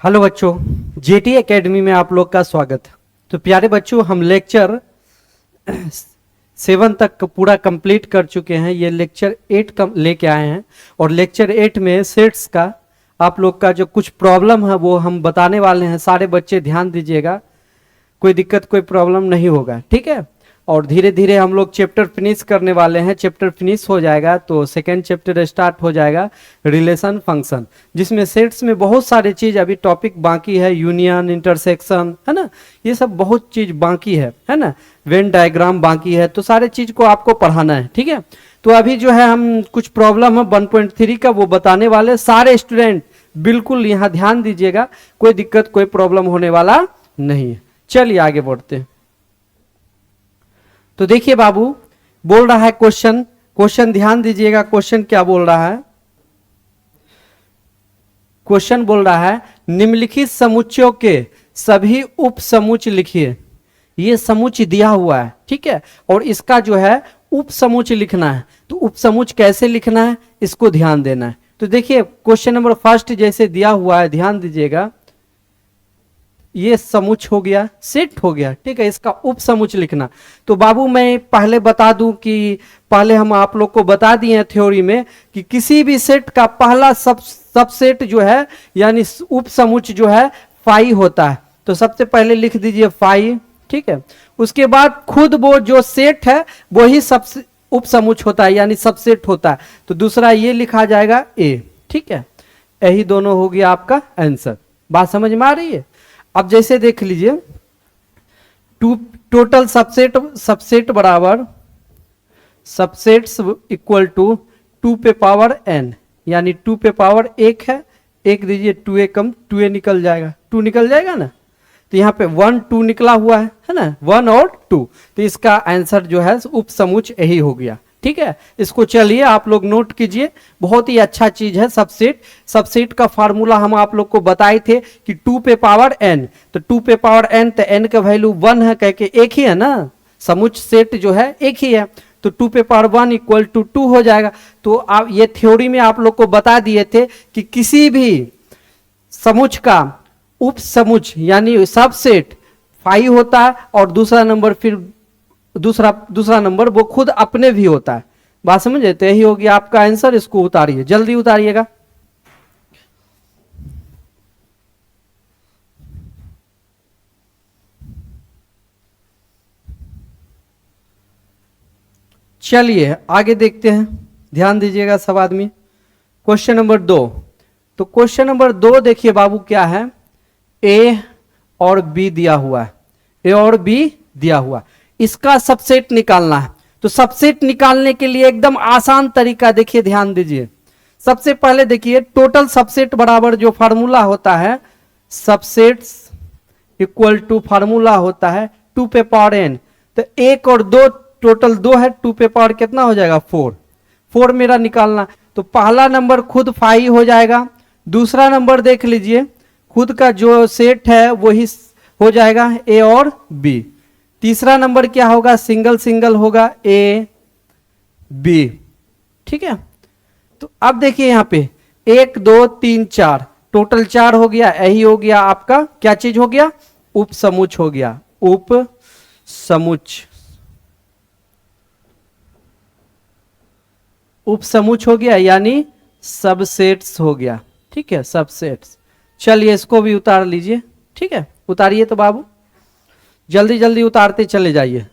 Hello बच्चों, jetty academy में आप लोग का स्वागत। तो प्यारे बच्चों, हम लेक्चर 7 तक पूरा कंप्लीट कर चुके हैं। ये लेक्चर 8 का लेके आए हैं और लेक्चर 8 में सेट्स का आप लोग का जो कुछ प्रॉब्लम है वो हम बताने वाले हैं। सारे बच्चे ध्यान दीजिएगा, कोई दिक्कत कोई प्रॉब्लम नहीं होगा, ठीक है। और धीरे धीरे हम लोग चैप्टर फिनिश करने वाले हैं। चैप्टर फिनिश हो जाएगा तो सेकेंड चैप्टर स्टार्ट हो जाएगा, रिलेशन फंक्शन, जिसमें सेट्स में बहुत सारी चीज अभी टॉपिक बाकी है। यूनियन, इंटरसेक्शन, है ना, ये सब बहुत चीज बाकी है ना। वेन डायग्राम बाकी है, तो सारे चीज को आपको पढ़ाना है, ठीक है। तो अभी जो है हम कुछ प्रॉब्लम है 1.3 का वो बताने वाले। सारे स्टूडेंट बिल्कुल यहाँ ध्यान दीजिएगा, कोई दिक्कत कोई प्रॉब्लम होने वाला नहीं है। चलिए आगे बढ़ते हैं। तो देखिए बाबू, बोल रहा है क्वेश्चन ध्यान दीजिएगा। क्वेश्चन क्या बोल रहा है? क्वेश्चन बोल रहा है निम्नलिखित समुच्चयों के सभी उप समुच्चय लिखिए। ये समुच्चय दिया हुआ है, ठीक है, और इसका जो है उप समुच्चय लिखना है। तो उप समुच्चय कैसे लिखना है इसको ध्यान देना है। तो देखिए क्वेश्चन नंबर फर्स्ट जैसे दिया हुआ है, ध्यान दीजिएगा। ये समुच्चय हो गया, सेट हो गया, ठीक है। इसका उप समुच्चय लिखना। तो बाबू मैं पहले बता दूं कि पहले हम आप लोग को बता दिए थ्योरी में कि किसी भी सेट का पहला सबसेट जो है यानी उप समुच्चय जो है फाई होता है। तो सबसे पहले लिख दीजिए फाई, ठीक है। उसके बाद खुद वो जो सेट है वही सबसे उप समुच्चय होता है यानी सबसेट होता है। तो दूसरा ये लिखा जाएगा ए, ठीक है। यही दोनों हो गया आपका आंसर। बात समझ में आ रही है? अब जैसे देख लीजिए, टोटल सबसेट बराबर सबसेट्स इक्वल टू 2 पे पावर n, यानी 2 पे पावर 1 है। 1 दीजिए, 2a कम 2a निकल जाएगा, 2 निकल जाएगा ना। तो यहाँ पे 1 2 निकला हुआ है ना, 1 और 2। तो इसका आंसर जो है उप समुच्चय यही हो गया, ठीक है। इसको चलिए आप लोग नोट कीजिए, बहुत ही अच्छा चीज है सबसेट। सबसेट का फार्मूला हम आप लोग को बताए थे कि 2 पे पावर n। तो 2 पे पावर n, तो n का वैल्यू 1 है, कह के एक ही है ना, समुच्चय सेट जो है एक ही है। तो 2 पे पावर 1 इक्वल टू 2 हो जाएगा। तो आप ये थ्योरी में आप लोग को बता दिए थे कि किसी भी समुच्चय का उप समुच्चय यानी सबसेट फाई होता है और दूसरा नंबर फिर दूसरा नंबर वो खुद अपने भी होता है। बात समझे? तो यही होगी आपका आंसर। इसको उतारिए, जल्दी उतारिएगा। चलिए आगे देखते हैं, ध्यान दीजिएगा सब आदमी। Question number 2। तो क्वेश्चन नंबर 2 देखिए बाबू क्या है, ए और बी दिया हुआ है। ए और बी दिया हुआ, इसका सबसेट निकालना है। तो सबसेट निकालने के लिए एकदम आसान तरीका देखिए, ध्यान दीजिए। सबसे पहले देखिए टोटल सबसेट बराबर जो फार्मूला होता है, सबसेट्स इक्वल टू फार्मूला होता है 2 पे पावर n। तो 1 और 2 टोटल 2 है, 2 पे पावर कितना हो जाएगा 4। 4 मेरा निकालना। तो पहला नंबर खुद फाई हो जाएगा। दूसरा नंबर देख लीजिए, खुद का जो सेट है वही हो जाएगा ए और बी। तीसरा नंबर क्या होगा, सिंगल सिंगल होगा ए बी, ठीक है। तो अब देखिए यहाँ पे 1 2 3 4 टोटल 4 हो गया। यही हो गया आपका क्या चीज हो गया, उप समुच्चय हो गया, उप समुच्चय। उप समुच्चय हो गया यानी सबसेट्स हो गया, ठीक है, सबसेट्स। चलिए इसको भी उतार लीजिए, ठीक है। उतारिए तो बाबू, जल्दी जल्दी उतारते चले जाइए।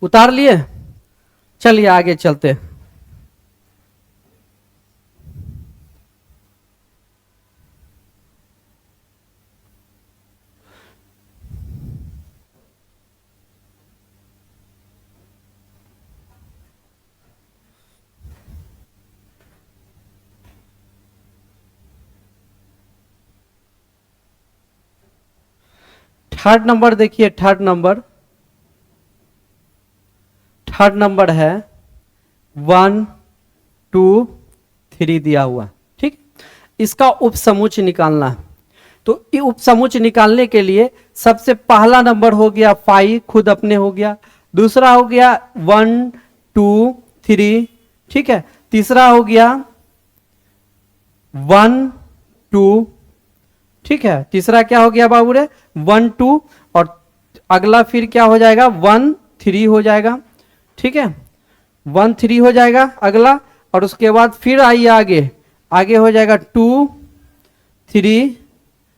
उतार लिए? चलिए आगे चलते। थर्ड नंबर देखिए, थर्ड नंबर है 1 2 3 दिया हुआ, ठीक। इसका उप समुच्चय निकालना है। तो उप समुच्चय निकालने के लिए सबसे पहला नंबर हो गया 5, खुद अपने हो गया। दूसरा हो गया 1 2 3, ठीक है। तीसरा हो गया 1 2, ठीक है। तीसरा क्या हो गया बाबू रे, 1 2, और अगला फिर क्या हो जाएगा, 1 3 हो जाएगा, ठीक है। 1 3 हो जाएगा अगला, और उसके बाद फिर आइए आगे, आगे हो जाएगा 2 3,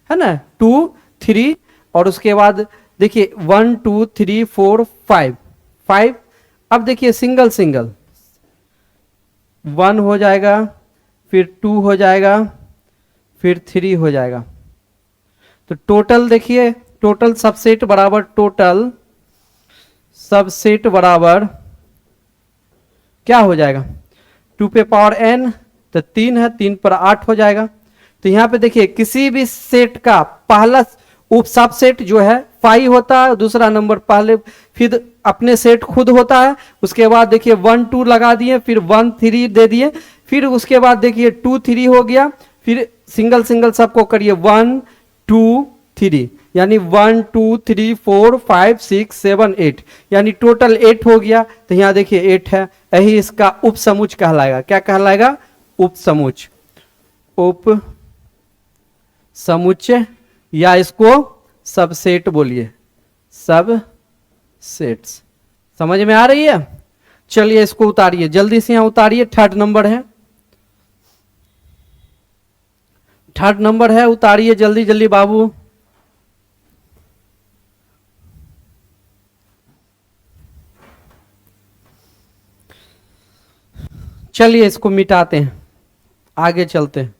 है ना, 2 3, और उसके बाद देखिए 1 2 3 4 5 5। अब देखिए सिंगल सिंगल, 1 हो जाएगा, फिर 2 हो जाएगा, फिर 3 हो जाएगा। तो टोटल देखिए, टोटल सबसेट बराबर टोटल सबसेट बराबर क्या हो जाएगा, 2 पे पावर n, तो 3 है, 3 पर 8 हो जाएगा। तो यहाँ पे देखिए किसी भी सेट का पहला उप सबसेट जो है 5 होता है, दूसरा नंबर पहले, फिर अपने सेट खुद होता है, उसके बाद देखिए 1 2 लगा दिए, फिर 1 3 दे दिए, फिर उसके बाद देखिए 2 3 हो गया, फिर सिंगल सिंगल सबको करिए 1 2 3, यानी 1 2 3 4 5 6 7 8, यानी टोटल 8 हो गया। तो यहाँ देखिए 8 है, यही इसका उप समुच कहलाएगा। क्या कहलाएगा, उप समुच, उप समुच्चय, या इसको सबसेट बोलिए, सब सेट्स। समझ में आ रही है। चलिए इसको उतारिए जल्दी से, यहां उतारिए, थर्ड नंबर है, थर्ड नंबर है, उतारिए जल्दी जल्दी बाबू। चलिए इसको मिटाते हैं, आगे चलते हैं।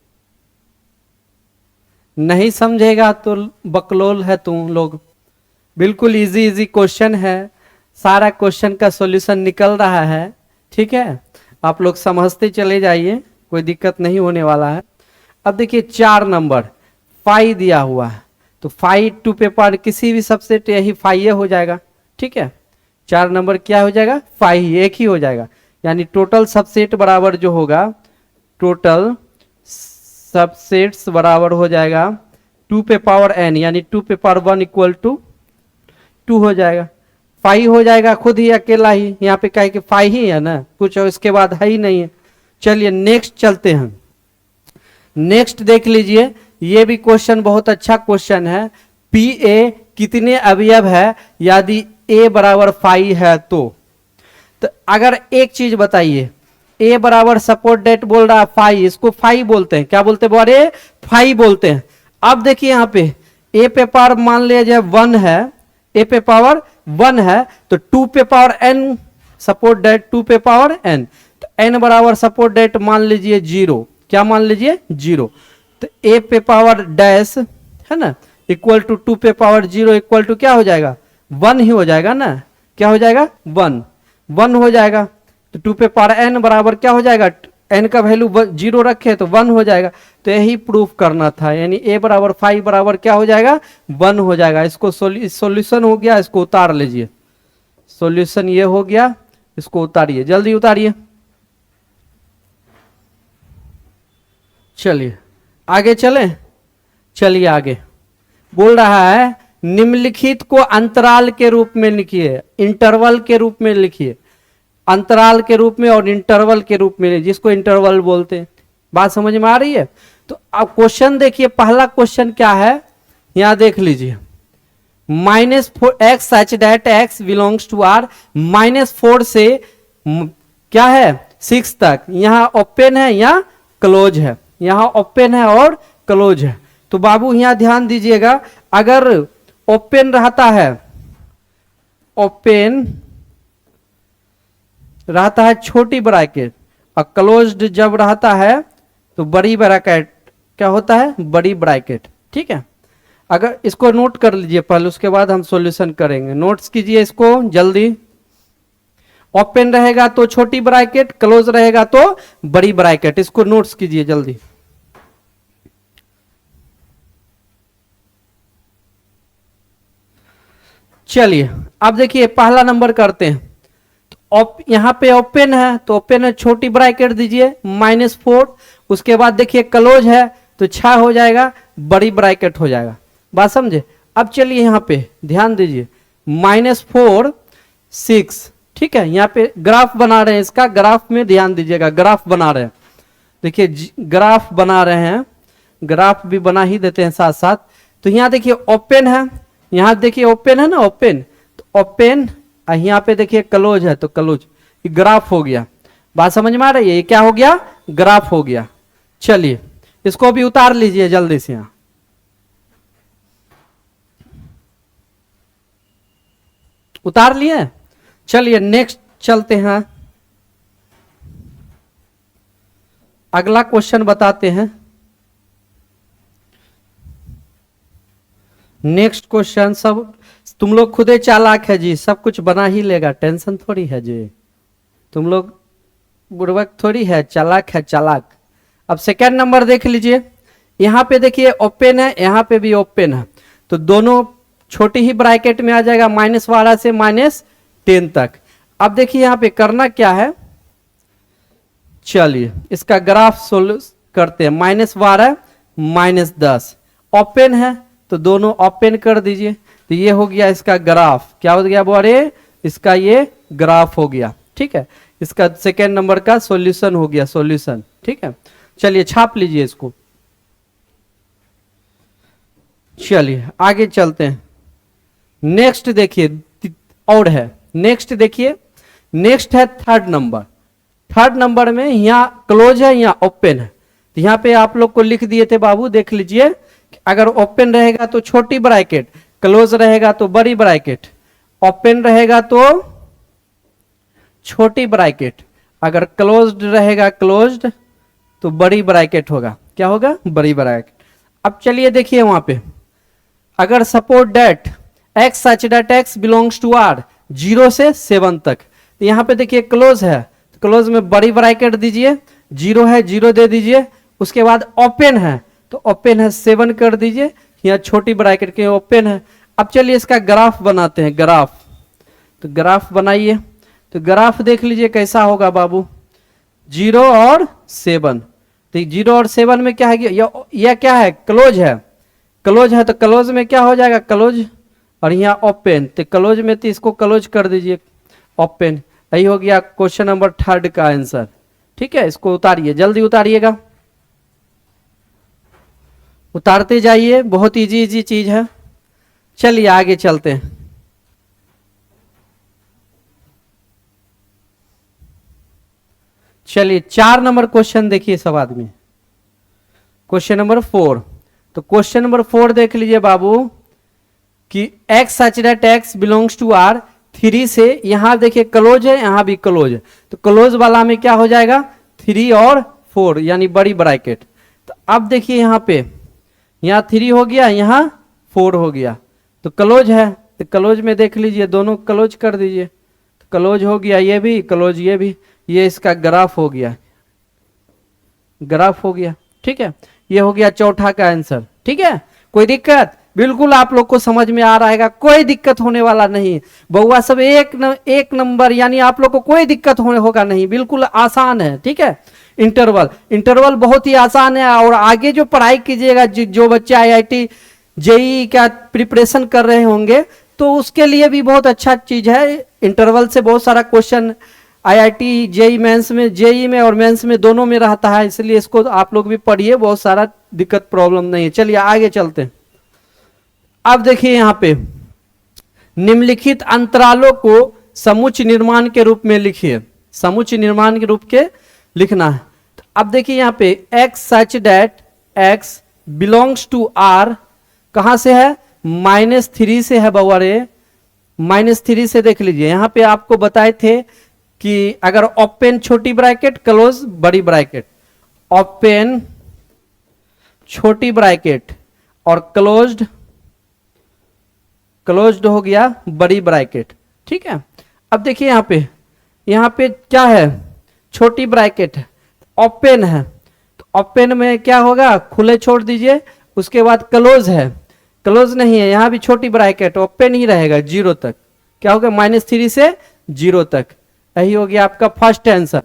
नहीं समझेगा तो बकलोल है तुम लोग। बिल्कुल इजी इजी क्वेश्चन है, सारा क्वेश्चन का सॉल्यूशन निकल रहा है, ठीक है। आप लोग समझते चले जाइए, कोई दिक्कत नहीं होने वाला है। अब देखिए 4 नंबर 5 दिया हुआ है, तो 5 2 पे पावर किसी भी सबसेट यही 5 हो जाएगा, ठीक है। 4 नंबर क्या हो जाएगा, 5 एक ही हो जाएगा, यानी टोटल सबसेट बराबर जो होगा, टोटल सबसेट्स बराबर हो जाएगा 2 पे पावर n, यानी 2 पे पावर 1 इक्वल टू 2 हो जाएगा। 5 हो जाएगा खुद ही अकेला ही, यहाँ पे कहे कि 5 ही है ना, कुछ और इसके बाद है ही नहीं है। चलिए नेक्स्ट चलते हैं, नेक्स्ट देख लीजिए, ये भी क्वेश्चन बहुत अच्छा क्वेश्चन है। पी ए कितने अवयव है यदि a बराबर 5 है तो अगर एक चीज बताइए, a बराबर सपोर्ट डेट बोल रहा है 5, इसको 5 बोलते हैं, क्या बोलते हैं बोरे, 5 बोलते हैं। अब देखिए यहाँ पे a पे पावर मान लिया जाए 1 है, a पे पावर 1 है, तो 2 पे पावर n सपोर्ट डेट 2 पे पावर n, तो n बराबर सपोर्ट डेट मान लीजिए 0, क्या मान लीजिए 0, तो a पे पावर डैश है ना इक्वल टू 2 पे पावर 0 इक्वल टू क्या हो जाएगा, 1 ही हो जाएगा ना, क्या हो जाएगा 1 हो जाएगा। तो 2 पे पावर n बराबर क्या हो जाएगा, n का वैल्यू 0 रखे तो 1 हो जाएगा। तो यही प्रूफ करना था, यानी a बराबर 5 बराबर क्या हो जाएगा, 1 हो जाएगा। इसको सॉल्यूशन हो गया, इसको उतार लीजिए, सॉल्यूशन ये हो गया, इसको उतारिए जल्दी उतारिए। चलिए आगे चलें, चलिए आगे बोल रहा है निम्नलिखित को अंतराल के रूप में लिखिए, इंटरवल के रूप में लिखिए, अंतराल के रूप में और इंटरवल के रूप में, जिसको इंटरवल बोलते हैं। बात समझ में आ रही है। तो अब क्वेश्चन देखिए, पहला क्वेश्चन क्या है, यहां देख लीजिए, -4x such that x belongs to r, -4 से क्या है 6 तक, यहां ओपन है या क्लोज है, यहां ओपन है और क्लोज है। तो बाबू यहां ध्यान दीजिएगा, अगर ओपन रहता है, ओपन रहता है छोटी ब्रैकेट, और क्लोज्ड जब रहता है तो बड़ी ब्रैकेट क्या होता है, बड़ी ब्रैकेट, ठीक है। अगर इसको नोट कर लीजिए पहले, उसके बाद हम सॉल्यूशन करेंगे। नोट्स कीजिए इसको जल्दी। ओपन रहेगा तो छोटी ब्रैकेट, क्लोज रहेगा तो बड़ी ब्रैकेट, इसको नोट्स कीजिए जल्दी। चलिए अब देखिए पहला नंबर करते हैं। तो यहां पे ओपन है, तो ओपन है छोटी ब्रैकेट दीजिए -4, उसके बाद देखिए क्लोज है तो 6 हो जाएगा, बड़ी ब्रैकेट हो जाएगा। बात समझे। अब चलिए यहां पे ध्यान दीजिए, -4 6, ठीक है। यहां पे ग्राफ बना रहे हैं, इसका ग्राफ में ध्यान दीजिएगा, ग्राफ बना रहे हैं। देखिए ग्राफ बना रहे हैं, ग्राफ भी बना ही देते हैं साथ साथ। तो यहाँ देखिए ओपन है, यहाँ देखिए ओपन है ना, ओपन, तो ओपन, यहाँ पे देखिए क्लोज है तो क्लोज, ये ग्राफ हो गया। बात समझ में आ रही है, ये क्या हो गया, ग्राफ हो गया। चलिए इसको भी उतार लीजिए जल्दी से, यहाँ उतार लिए। चलिए नेक्स्ट चलते हैं, अगला क्वेश्चन बताते हैं। नेक्स्ट क्वेश्चन, सब तुम लोग खुदे चालाक है जी, सब कुछ बना ही लेगा, टेंशन थोड़ी है जी, तुम लोग बुड़बक थोड़ी है, चालाक है चालाक। अब सेकेंड नंबर देख लीजिए, यहाँ पे देखिए ओपन है, यहाँ पे भी ओपन है, तो दोनों छोटी ही ब्रैकेट में आ जाएगा, -12 से -10 तक। अब देखिए यहाँ पे करना क्या है, चलिए इसका ग्राफ सोल्व करते हैं। -12 -10 ओपन है, तो दोनों ओपन कर दीजिए, तो ये हो गया इसका ग्राफ। क्या हो गया बोरे, इसका ये ग्राफ हो गया। ठीक है, इसका सेकेंड नंबर का सॉल्यूशन हो गया, सॉल्यूशन। ठीक है, चलिए छाप लीजिए इसको। चलिए आगे चलते हैं, नेक्स्ट देखिए और है, नेक्स्ट देखिए, नेक्स्ट है थर्ड नंबर। थर्ड नंबर में यहाँ क्लोज है, यहाँ ओपन है, तो यहाँ पे आप लोग को लिख दिए थे बाबू, देख लीजिए, अगर ओपन रहेगा तो छोटी ब्रैकेट, क्लोज रहेगा तो बड़ी ब्रैकेट, ओपन रहेगा तो छोटी ब्रैकेट, अगर क्लोज्ड रहेगा क्लोज्ड तो बड़ी ब्रैकेट होगा। क्या होगा, बड़ी ब्रैकेट। अब चलिए देखिए वहां पे, अगर suppose that x such that x belongs to r 0 से 7 तक, तो यहाँ पे देखिए क्लोज है, तो क्लोज में बड़ी ब्रैकेट दीजिए, 0 है 0 दे दीजिए, उसके बाद ओपन है तो ओपन है 7 कर दीजिए, यहाँ छोटी ब्रैकेट के ओपन है। अब चलिए इसका ग्राफ बनाते हैं, ग्राफ, तो ग्राफ बनाइए, तो ग्राफ देख लीजिए कैसा होगा बाबू, 0 और 7, तो 0 और 7 में क्या है, यह क्या है, क्लोज है, क्लोज है तो क्लोज में क्या हो जाएगा, क्लोज, और यहाँ ओपन, तो क्लोज में तो इसको क्लोज कर दीजिए, ओपन। यही हो गया क्वेश्चन नंबर थर्ड का आंसर। ठीक है, इसको उतारिए, जल्दी उतारिएगा, उतारते जाइए, बहुत इजी इजी चीज है। चलिए आगे चलते हैं, चलिए 4 नंबर क्वेश्चन देखिए सब आदमी, क्वेश्चन नंबर 4। तो क्वेश्चन नंबर 4 देख लीजिए बाबू कि x such that x belongs to r 3 से, यहां देखिए क्लोज है, यहां भी क्लोज है, तो क्लोज वाला में क्या हो जाएगा, 3 और 4 यानी बड़ी ब्रैकेट। तो अब देखिए यहाँ पे, यहाँ 3 हो गया, यहाँ 4 हो गया, तो क्लोज है, तो क्लोज में देख लीजिए दोनों क्लोज कर दीजिए, तो क्लोज हो गया, ये भी क्लोज, ये भी, ये इसका ग्राफ हो गया, ग्राफ हो गया। ठीक है, ये हो गया चौथा का आंसर। ठीक है, कोई दिक्कत, बिल्कुल आप लोग को समझ में आ रहा है, कोई दिक्कत होने वाला नहीं, बउआ सब एक नंबर, यानी आप लोग को कोई दिक्कत होने होगा नहीं, बिल्कुल आसान है। ठीक है, इंटरवल, इंटरवल बहुत ही आसान है, और आगे जो पढ़ाई कीजिएगा, जो बच्चे IIT JEE का प्रिपरेशन कर रहे होंगे तो उसके लिए भी बहुत अच्छा चीज है। इंटरवल से बहुत सारा क्वेश्चन IIT JEE मेंस में, JEE में और मेंस में दोनों में रहता है, इसलिए इसको आप लोग भी पढ़िए, बहुत सारा दिक्कत प्रॉब्लम नहीं है। चलिए आगे चलते हैं। अब देखिए यहाँ पे निम्नलिखित अंतरालों को समुच्चय निर्माण के रूप में लिखिए, समुच्चय निर्माण के रूप के लिखना है। तो अब देखिए यहाँ पे x such that x belongs to r, कहां से है, -3 से है बउआ रे, -3 से देख लीजिए। यहाँ पे आपको बताए थे कि अगर ओपन छोटी ब्रैकेट, क्लोज बड़ी ब्रैकेट, ओपन छोटी ब्रैकेट और क्लोज्ड, क्लोज्ड हो गया बड़ी ब्रैकेट। ठीक है, अब देखिए यहाँ पे क्या है, छोटी ब्रैकेट है, ओपन है, तो ओपन में क्या होगा, खुले छोड़ दीजिए, उसके बाद क्लोज है, क्लोज नहीं है, यहाँ भी छोटी ब्रैकेट, ओपन ही रहेगा 0 तक। क्या होगा, -3 से 0 तक। यही हो गया आपका फर्स्ट आंसर,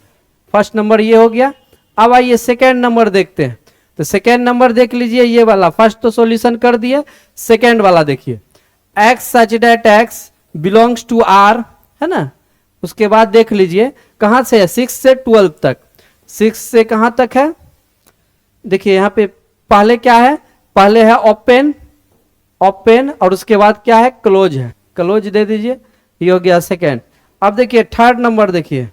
फर्स्ट नंबर ये हो गया। अब आइए सेकेंड नंबर देखते हैं। तो सेकेंड नंबर देख लीजिए, ये वाला फर्स्ट तो सॉल्यूशन कर दिए, सेकेंड वाला देखिए, x such that x belongs to r, है ना। उसके बाद देख लीजिए कहां से है, 6 से 12 तक, 6 से कहां तक है, देखिए यहाँ पे पहले क्या है, पहले है ओपन, ओपन और उसके बाद क्या है क्लोज है, क्लोज दे दीजिए, ये हो गया सेकेंड। अब देखिए थर्ड नंबर, देखिए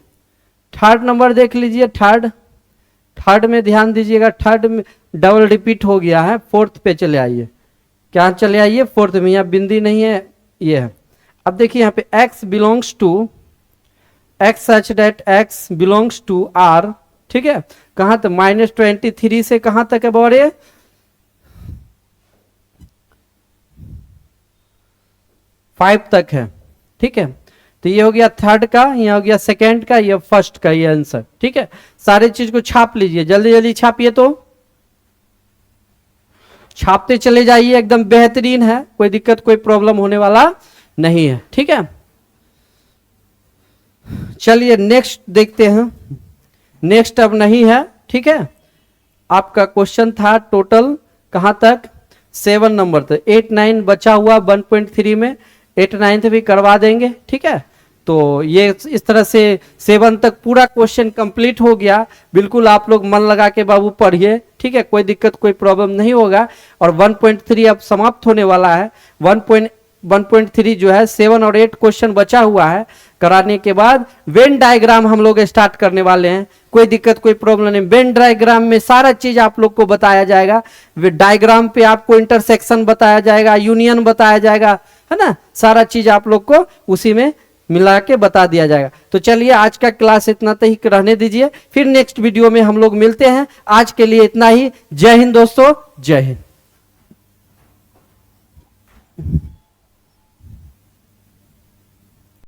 थर्ड नंबर देख लीजिए, थर्ड, थर्ड में ध्यान दीजिएगा, थर्ड में डबल रिपीट हो गया है, फोर्थ पे चले आइए, क्या चले आइए फोर्थ में, यहाँ बिंदी नहीं है, ये है। अब देखिए यहाँ पे x belongs to, x such that x belongs to r, ठीक है, कहां तक, -23 से कहां तक है बड़े, फाइव तक है, ठीक है। तो ये हो गया थर्ड का, ये हो गया सेकेंड का, ये फर्स्ट का, ये आंसर, ठीक है। सारे चीज को छाप लीजिए, जल्दी जल्दी छापिए, तो छापते चले जाइए, एकदम बेहतरीन है, कोई दिक्कत कोई प्रॉब्लम होने वाला नहीं है, ठीक है। चलिए नेक्स्ट देखते हैं, नेक्स्ट अब नहीं है, ठीक है। आपका क्वेश्चन था टोटल कहां तक, 7 नंबर तक, 8 9 बचा हुआ 1.3 में, 8 9 भी करवा देंगे, ठीक है। तो ये इस तरह से 7 तक पूरा क्वेश्चन कंप्लीट हो गया। बिल्कुल आप लोग मन लगा के बाबू पढ़िए, ठीक है, कोई दिक्कत कोई प्रॉब्लम नहीं होगा। और 1.3 अब समाप्त होने वाला है, 1.3 जो है 7 और 8 क्वेश्चन बचा हुआ है, कराने के बाद वेन डायग्राम हम लोग स्टार्ट करने वाले हैं। कोई दिक्कत कोई प्रॉब्लम नहीं, वेन डायग्राम में सारा चीज आप लोग को बताया जाएगा। डायग्राम पे आपको इंटरसेक्शन बताया जाएगा, यूनियन बताया जाएगा, है ना, सारा चीज आप लोग को उसी में मिला के बता दिया जाएगा। तो चलिए आज का क्लास इतना ही रहने दीजिए, फिर नेक्स्ट वीडियो में हम लोग मिलते हैं। आज के लिए इतना ही। जय हिंद दोस्तों, जय हिंद।